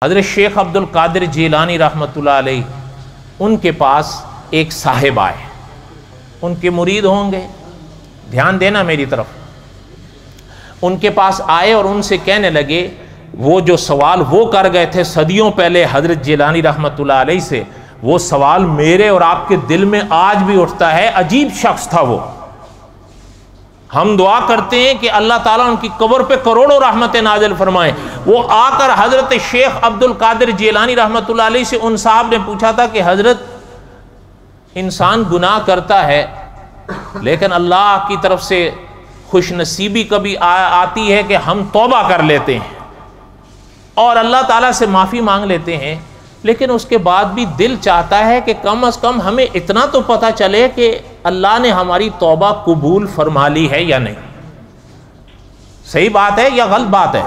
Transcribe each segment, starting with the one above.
حضرت شیخ عبد القادر جیلانی رحمۃ اللہ علیہ ان کے پاس ایک صاحب آئے، ان کے مرید ہوں گے، دھیان دینا میری طرف۔ ان کے پاس آئے اور ان سے کہنے لگے، وہ جو سوال وہ کر گئے تھے صدیوں پہلے حضرت جیلانی رحمۃ اللہ علیہ سے، وہ سوال میرے اور آپ کے دل میں آج بھی اٹھتا ہے۔ عجیب شخص تھا وہ۔ ہم دعا کرتے ہیں کہ اللہ تعالیٰ ان کی قبر پہ کروڑوں رحمتیں نازل فرمائیں۔ وہ آ کر حضرت شیخ عبد القادر جیلانی رحمۃ اللہ علیہ سے ان صاحب نے پوچھا تھا کہ حضرت، انسان گناہ کرتا ہے لیکن اللہ کی طرف سے خوش نصیبی کبھی آتی ہے کہ ہم توبہ کر لیتے ہیں اور اللہ تعالیٰ سے معافی مانگ لیتے ہیں، لیکن اس کے بعد بھی دل چاہتا ہے کہ کم از کم ہمیں اتنا تو پتہ چلے کہ اللہ نے ہماری توبہ قبول فرما لی ہے یا نہیں۔ صحیح بات ہے یا غلط بات ہے؟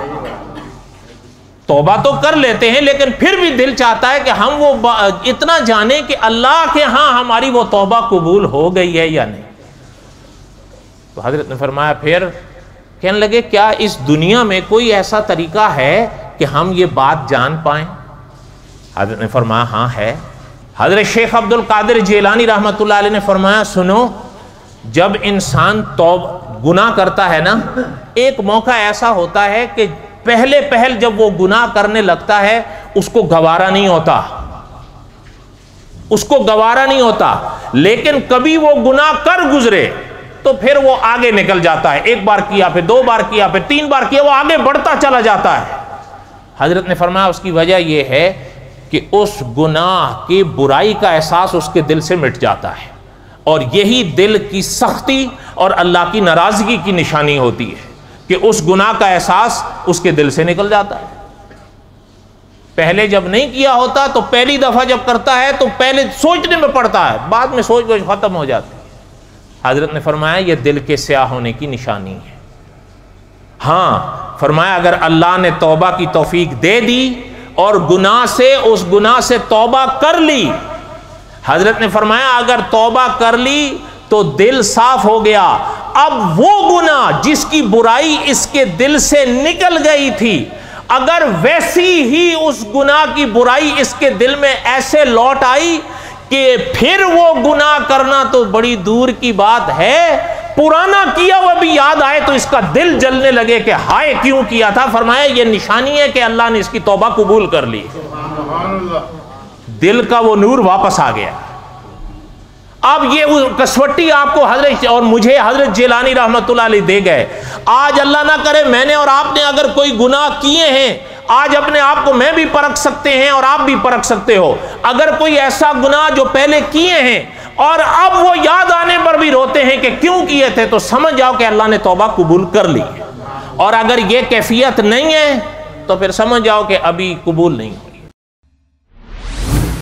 توبہ تو کر لیتے ہیں لیکن پھر بھی دل چاہتا ہے کہ ہم وہ اتنا جانیں کہ اللہ کے ہاں ہماری وہ توبہ قبول ہو گئی ہے یا نہیں۔ تو حضرت نے فرمایا، پھر کہنے لگے، کیا اس دنیا میں کوئی ایسا طریقہ ہے کہ ہم یہ بات جان پائیں؟ حضرت نے فرمایا، ہاں ہے۔ حضرت شیخ عبد القادر جیلانی رحمۃ اللہ علیہ نے فرمایا، سنو، جب انسان گناہ کرتا ہے نا، ایک موقع ایسا ہوتا ہے کہ پہل جب وہ گناہ کرنے لگتا ہے اس کو گوارا نہیں ہوتا، لیکن کبھی وہ گناہ کر گزرے تو پھر وہ آگے نکل جاتا ہے۔ ایک بار کیا، پھر دو بار کیا، پھر تین بار کیا، وہ آگے بڑھتا چلا جاتا ہے۔ حضرت نے فرمایا، اس کی وجہ یہ ہے کہ اس گناہ کی برائی کا احساس اس کے دل سے مٹ جاتا ہے، اور یہی دل کی سختی اور اللہ کی ناراضگی کی نشانی ہوتی ہے کہ اس گناہ کا احساس اس کے دل سے نکل جاتا ہے۔ پہلے جب نہیں کیا ہوتا تو پہلی دفعہ جب کرتا ہے تو پہلے سوچنے میں پڑتا ہے، بعد میں سوچ ختم ہو جاتی ہے۔ حضرت نے فرمایا، یہ دل کے سیاہ ہونے کی نشانی ہے۔ ہاں، فرمایا اگر اللہ نے توبہ کی توفیق دے دی اور اس گناہ سے توبہ کر لی، حضرت نے فرمایا اگر توبہ کر لی تو دل صاف ہو گیا، اب وہ گناہ جس کی برائی اس کے دل سے نکل گئی تھی، اگر ویسی ہی اس گناہ کی برائی اس کے دل میں ایسے لوٹ آئی کہ پھر وہ گناہ کرنا تو بڑی دور کی بات ہے، پرانا کیا ہوا بھی یاد آئے تو اس کا دل جلنے لگے کہ ہائے کیوں کیا تھا۔ فرمایا یہ نشانی ہے کہ اللہ نے اس کی توبہ قبول کر لی، دل کا وہ نور واپس آ گیا۔ اب یہ کسوٹی آپ کو حضرت اور مجھے حضرت جیلانی رحمۃ اللہ علیہ دے گئے۔ آج اللہ نہ کرے میں نے اور آپ نے اگر کوئی گناہ کیے ہیں، آج اپنے آپ کو میں بھی پرکھ سکتے ہیں اور آپ بھی پرکھ سکتے ہو۔ اگر کوئی ایسا گناہ جو پہلے کیے ہیں اور اب وہ یاد آنے پر بھی روتے ہیں کہ کیوں کیے تھے، تو سمجھ جاؤ کہ اللہ نے توبہ قبول کر لی ہے، اور اگر یہ کیفیت نہیں ہے تو پھر سمجھ جاؤ کہ ابھی قبول نہیں۔